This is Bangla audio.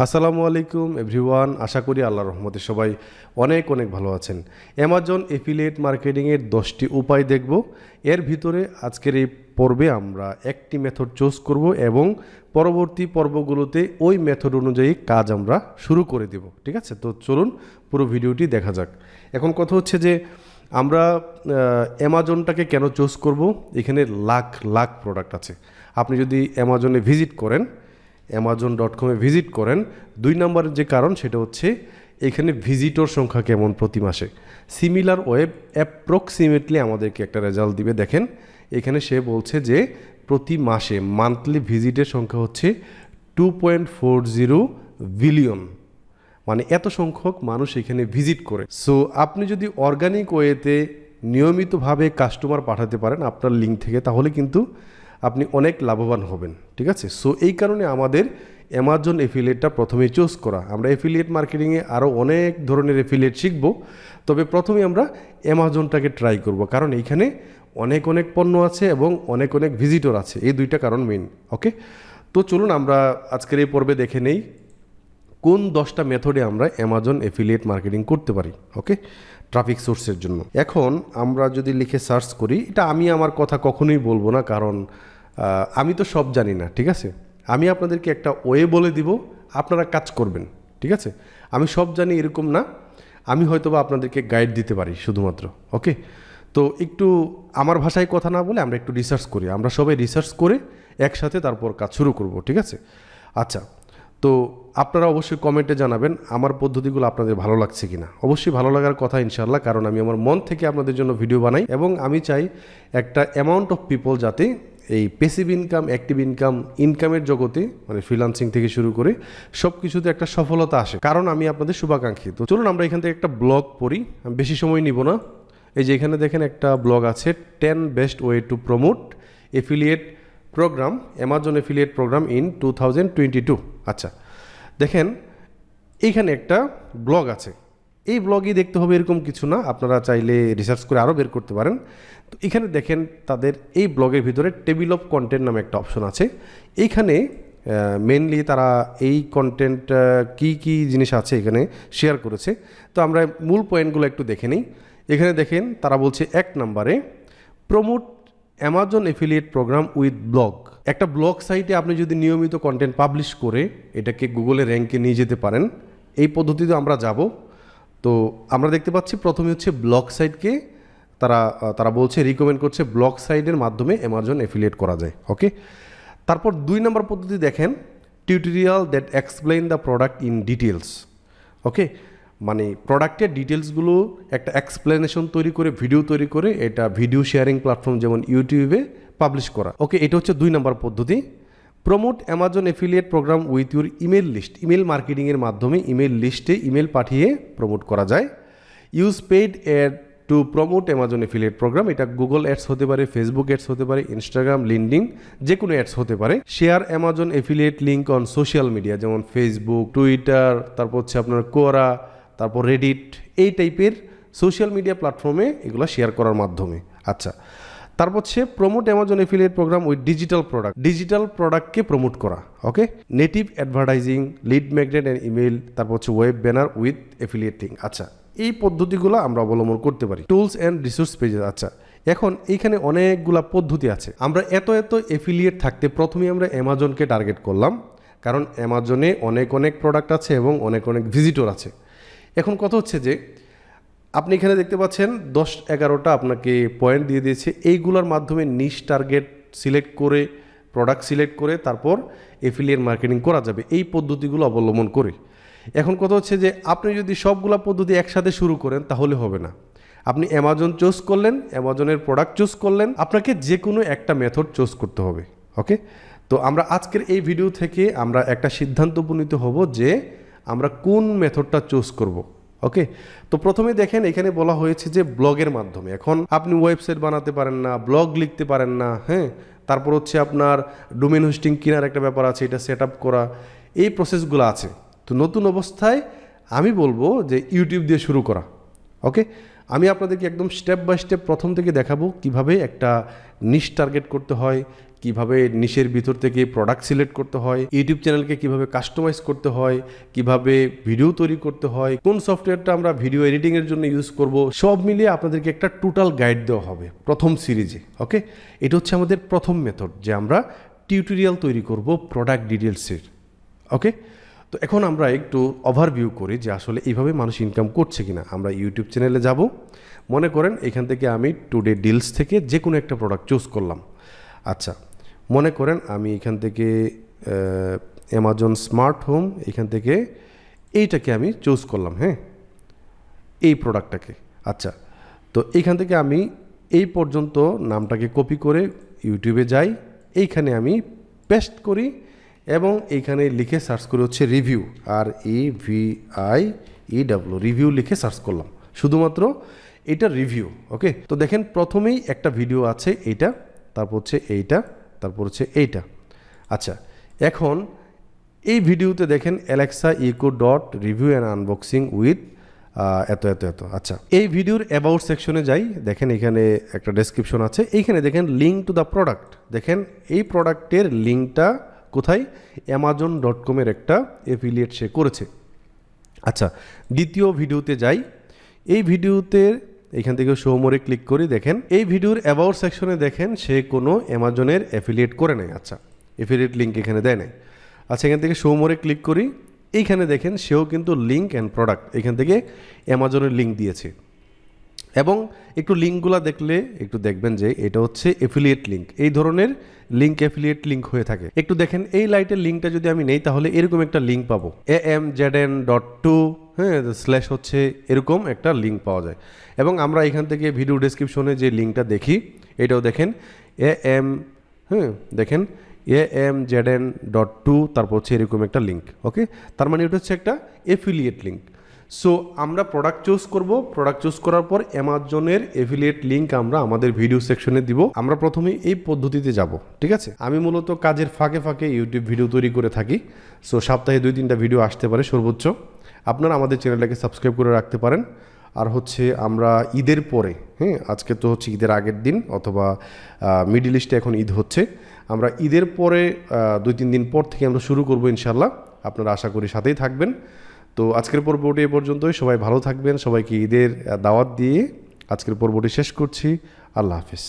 আসসালামু আলাইকুম এভরিওয়ান, আশা করি আল্লাহর রহমতে সবাই অনেক অনেক ভালো আছেন। অ্যামাজন এফিলিয়েট মার্কেটিংয়ের 10টি উপায় দেখব। এর ভিতরে আজকের এই পর্বে আমরা একটি মেথড চুজ করব এবং পরবর্তী পর্বগুলোতে ওই মেথড অনুযায়ী কাজ আমরা শুরু করে দেব। ঠিক আছে, তো চলুন পুরো ভিডিওটি দেখা যাক। এখন কথা হচ্ছে যে আমরা অ্যামাজনটাকে কেন চুজ করব। এখানে লাখ লাখ প্রোডাক্ট আছে। আপনি যদি অ্যামাজনে ভিজিট করেন, amazon.com ভিজিট করেন, 2 নম্বরের যে কারণ সেটা হচ্ছে এখানে ভিজিটর সংখ্যা কেমন প্রতি মাসে। সিমিলার ওয়েব অ্যাপ্রক্সিমেটলি আমাদেরকে একটা রেজাল্ট দিবে। দেখেন এখানে সে বলছে যে প্রতি মাসে মান্থলি ভিজিটের সংখ্যা হচ্ছে 2.40 বিলিয়ন, মানে এত সংখ্যক মানুষ এখানে ভিজিট করে। সো আপনি যদি অর্গানিক ওয়েতে নিয়মিতভাবে কাস্টমার পাঠাতে পারেন আপনার লিঙ্ক থেকে, তাহলে কিন্তু আপনি অনেক লাভবান হবেন। ঠিক আছে, সো এই কারণে আমাদের অ্যামাজন এফিলিয়েটটা প্রথমে চুজ করা। আমরা এফিলিয়েট মার্কেটিংয়ে আরও অনেক ধরনের এফিলিয়েট শিখব, তবে প্রথমে আমরা অ্যামাজনটাকে ট্রাই করব, কারণ এইখানে অনেক অনেক পণ্য আছে এবং অনেক অনেক ভিজিটর আছে। এই দুইটা কারণ মেইন। ওকে, তো চলুন আমরা আজকের এই পর্বে দেখে নেই কোন 10টা মেথডে আমরা অ্যামাজন এফিলিয়েট মার্কেটিং করতে পারি। ওকে, ট্রাফিক সোর্সের জন্য। এখন আমরা যদি লিখে সার্চ করি, এটা আমি আমার কথা কখনোই বলবো না, কারণ আমি তো সব জানি না। ঠিক আছে, আমি আপনাদেরকে একটা ওয়ে বলে দিব, আপনারা কাজ করবেন। ঠিক আছে, আমি সব জানি এরকম না, আমি হয়তোবা আপনাদেরকে গাইড দিতে পারি শুধুমাত্র। ওকে, তো একটু আমার ভাষায় কথা না বলে আমরা একটু রিসার্চ করি, আমরা সবাই রিসার্চ করে একসাথে তারপর কাজ শুরু করব। ঠিক আছে, আচ্ছা, তো আপনারা অবশ্যই কমেন্টে জানাবেন আমার পদ্ধতিগুলো আপনাদের ভালো লাগছে কিনা। অবশ্যই ভালো লাগার কথা ইনশাআল্লাহ, কারণ আমি আমার মন থেকে আপনাদের জন্য ভিডিও বানাই এবং আমি চাই একটা অ্যামাউন্ট অফ পিপল যাতে এই প্যাসিভ ইনকাম, অ্যাক্টিভ ইনকামের জগতে, মানে ফ্রিল্যান্সিং থেকে শুরু করে সব কিছুতে একটা সফলতা আসে, কারণ আমি আপনাদের শুভাকাঙ্ক্ষী। তো চলুন আমরা এখান থেকে একটা ব্লগ পড়ি, আমি বেশি সময় নিব না। এই যে এখানে দেখেন একটা ব্লগ আছে, 10 best way to promote affiliate program, Amazon affiliate program in 2022। আচ্ছা, দেখেন এইখানে একটা ব্লগ আছে। এই ব্লগই দেখতে হবে এরকম কিছু না, আপনারা চাইলে রিসার্চ করে আরও বের করতে পারেন। তো এখানে দেখেন তাদের এই ব্লগের ভিতরে টেবিল অফ কন্টেন্ট নামে একটা অপশন আছে। এইখানে মেনলি তারা এই কন্টেন্ট কি কি জিনিস আছে এখানে শেয়ার করেছে। তো আমরা মূল পয়েন্টগুলো একটু দেখে নিই। এখানে দেখেন তারা বলছে 1 নম্বরে promote Amazon affiliate program with blog. একটা ব্লগ সাইটে আপনি যদি নিয়মিত কন্টেন্ট পাবলিশ করে এটাকে গুগলে র্যাঙ্কে নিয়ে যেতে পারেন, এই পদ্ধতিতে আমরা যাব। তো আমরা দেখতে পাচ্ছি প্রথমে হচ্ছে ব্লগ সাইটকে তারা বলছে, রিকমেন্ড করছে ব্লগ সাইটের মাধ্যমে অ্যামাজন এফিলিয়েট করা যায়। ওকে, তারপর 2 নম্বর পদ্ধতি দেখেন, tutorial that explain the product in details. Okay, মানে প্রোডাক্টের ডিটেলসগুলো একটা এক্সপ্লেনেশন তৈরি করে, ভিডিও তৈরি করে এটা ভিডিও শেয়ারিং প্ল্যাটফর্ম যেমন ইউটিউবে পাবলিশ করা। ওকে, এটা হচ্ছে 2 নম্বর পদ্ধতি। Promote Amazon affiliate program with your email list. Email মার্কেটিংয়ের মাধ্যমে ইমেল লিস্টে ইমেল পাঠিয়ে প্রমোট করা যায়। Use paid ad to promote Amazon affiliate program. এটা গুগল অ্যাডস হতে পারে, ফেসবুক অ্যাডস হতে পারে, ইনস্টাগ্রাম, লিঙ্কডইন, যে কোনো অ্যাডস হতে পারে। Share Amazon affiliate link on social media, যেমন ফেসবুক, টুইটার, তারপর হচ্ছে আপনার কোরা, তারপর রেডিট, এই টাইপের সোশ্যাল মিডিয়া প্ল্যাটফর্মে এগুলো শেয়ার করার মাধ্যমে। আচ্ছা, তারপর হচ্ছে promote Amazon affiliate program with digital product. Digital প্রোডাক্টকে প্রমোট করা। Okay, native advertising, lead magnet and email, তারপর হচ্ছে ওয়েব ব্যানার উইথ এফিলিয়েটিং। আচ্ছা, এই পদ্ধতিগুলো আমরা অবলম্বন করতে পারি। Tools and resource pages. আচ্ছা, এখন এইখানে অনেকগুলা পদ্ধতি আছে। আমরা এত এফিলিয়েট থাকতে প্রথমেই আমরা অ্যামাজনকে টার্গেট করলাম, কারণ অ্যামাজনে অনেক অনেক প্রোডাক্ট আছে এবং অনেক অনেক ভিজিটর আছে। এখন কথা হচ্ছে যে আপনি এখানে দেখতে পাচ্ছেন 10-11টা আপনাকে পয়েন্ট দিয়ে দিয়েছে। এইগুলোর মাধ্যমে নিশ টার্গেট সিলেক্ট করে, প্রোডাক্ট সিলেক্ট করে তারপর এফিলিয়েট মার্কেটিং করা যাবে এই পদ্ধতিগুলো অবলম্বন করে। এখন কথা হচ্ছে যে আপনি যদি সবগুলা পদ্ধতি একসাথে শুরু করেন তাহলে হবে না। আপনি অ্যামাজন চুজ করলেন, অ্যামাজনের প্রোডাক্ট চুজ করলেন, আপনাকে যে কোনো একটা মেথড চুজ করতে হবে। ওকে, তো আমরা আজকের এই ভিডিও থেকে আমরা একটা সিদ্ধান্ত উপনীত হব যে আমরা কোন মেথডটা চুজ করব। ওকে, তো প্রথমে দেখেন এখানে বলা হয়েছে যে ব্লগের মাধ্যমে। এখন আপনি ওয়েবসাইট বানাতে পারেন না, ব্লগ লিখতে পারেন না, হ্যাঁ, তারপর হচ্ছে আপনার ডোমেন হোস্টিং কেনার একটা ব্যাপার আছে, এটা সেট আপ করা, এই প্রসেসগুলো আছে। তো নতুন অবস্থায় আমি বলবো যে ইউটিউব দিয়ে শুরু করা। ওকে, আমি আপনাদেরকে একদম স্টেপ বাই স্টেপ প্রথম থেকে দেখাবো কিভাবে একটা নিশ টার্গেট করতে হয়, কিভাবে নিশের ভিতর থেকে প্রোডাক্ট সিলেক্ট করতে হয়, ইউটিউব চ্যানেলকে কিভাবে কাস্টমাইজ করতে হয়, কিভাবে ভিডিও তৈরি করতে হয়, কোন সফটওয়্যারটা আমরা ভিডিও এডিটিংয়ের জন্য ইউজ করব, সব মিলিয়ে আপনাদেরকে একটা টোটাল গাইড দেওয়া হবে প্রথম সিরিজে। ওকে, এটা হচ্ছে আমাদের প্রথম মেথড যে আমরা টিউটোরিয়াল তৈরি করব প্রোডাক্ট ডিটেলসের। ওকে, তো এখন আমরা একটু ওভারভিউ করি যে আসলে এইভাবে মানুষ ইনকাম করছে কিনা। আমরা ইউটিউব চ্যানেলে যাব, মনে করেন এখান থেকে আমি টুডে ডিলস থেকে যে কোনো একটা প্রোডাক্ট চুজ করলাম। আচ্ছা, মনে করেন আমি এখান থেকে অ্যামাজন স্মার্ট হোম, এখান থেকে এইটাকে আমি চুজ করলাম, হ্যাঁ, এই প্রোডাক্টটাকে। আচ্ছা, তো এইখান থেকে আমি এই পর্যন্ত নামটাকে কপি করে ইউটিউবে যাই, এইখানে আমি পেস্ট করি এবং এইখানে লিখে সার্চ করে হচ্ছে রিভিউ, REVIEW, রিভিউ লিখে সার্চ করলাম, শুধুমাত্র এটা রিভিউ। ওকে, তো দেখেন প্রথমেই একটা ভিডিও আছে এইটা, তারপর হচ্ছে এইটা, তারপর হচ্ছে এইটা। আচ্ছা, এখন এই ভিডিওতে দেখেন Alexa Echo dot review and unboxing with এত এত এত। আচ্ছা, এই ভিডিওর অ্যাবাউট সেকশনে যাই, দেখেন এখানে একটা ডেসক্রিপশন আছে, এইখানে দেখেন লিঙ্ক টু দ্য প্রোডাক্ট, দেখেন এই প্রোডাক্টের লিঙ্কটা কোথায়, amazon.com একটা অ্যাফিলিয়েট সে করেছে। আচ্ছা, দ্বিতীয় ভিডিওতে যাই, এই ভিডিওতে এখান থেকে শো মোরে ক্লিক করি, দেখেন এই ভিডিওর অ্যাবাউট সেকশনে দেখেন সে কোনো অ্যামাজনের অ্যাফিলিয়েট করে নাই। আচ্ছা, অ্যাফিলিয়েট লিঙ্ক এখানে দেয় নাই। আচ্ছা, এখান থেকে শো মোরে ক্লিক করি, এইখানে দেখেন সেও কিন্তু লিঙ্ক অ্যান্ড প্রোডাক্ট এখান থেকে অ্যামাজনের লিঙ্ক দিয়েছে। এবং একটু লিঙ্কগুলো দেখলে একটু দেখবেন যে এটা হচ্ছে অ্যাফিলিয়েট লিঙ্ক, এই ধরনের লিঙ্ক অ্যাফিলিয়েট লিঙ্ক হয়ে থাকে। একটু দেখেন এই লাইটের লিঙ্কটা যদি আমি নেই তাহলে এরকম একটা লিঙ্ক পাবো, amzn.to, হ্যাঁ, স্ল্যাশ হচ্ছে এরকম একটা লিঙ্ক পাওয়া যায়। এবং আমরা এখান থেকে ভিডিও ডেসক্রিপশনে যে লিঙ্কটা দেখি এটাও দেখেন দেখেন amzn.to, তারপর হচ্ছে এরকম একটা লিঙ্ক। ওকে, তার মানে এটা হচ্ছে একটা অ্যাফিলিয়েট লিঙ্ক। সো আমরা প্রোডাক্ট চুজ করব, প্রোডাক্ট চুজ করার পর অ্যামাজনের অ্যাফিলিয়েট লিঙ্ক আমরা আমাদের ভিডিও সেকশনে দিব। আমরা প্রথমেই এই পদ্ধতিতে যাব, ঠিক আছে। আমি মূলত কাজের ফাঁকে ফাঁকে ইউটিউব ভিডিও তৈরি করে থাকি, সো সপ্তাহে 2-3টা ভিডিও আসতে পারে সর্বোচ্চ। আপনারা আমাদের চ্যানেলটাকে সাবস্ক্রাইব করে রাখতে পারেন। আর হচ্ছে আমরা ঈদের পরে, হ্যাঁ, আজকে তো হচ্ছে ঈদের আগের দিন, অথবা মিডল ইস্টে এখন ঈদ হচ্ছে, আমরা ঈদের পরে 2-3 দিন পর থেকে আমরা শুরু করব ইনশাল্লাহ। আপনারা আশা করি সাথেই থাকবেন। তো আজকের পর্বটি এ পর্যন্তই, সবাই ভালো থাকবেন, সবাইকে ঈদের দাওয়াত দিয়ে আজকের পর্বটি শেষ করছি। আল্লাহ হাফিজ।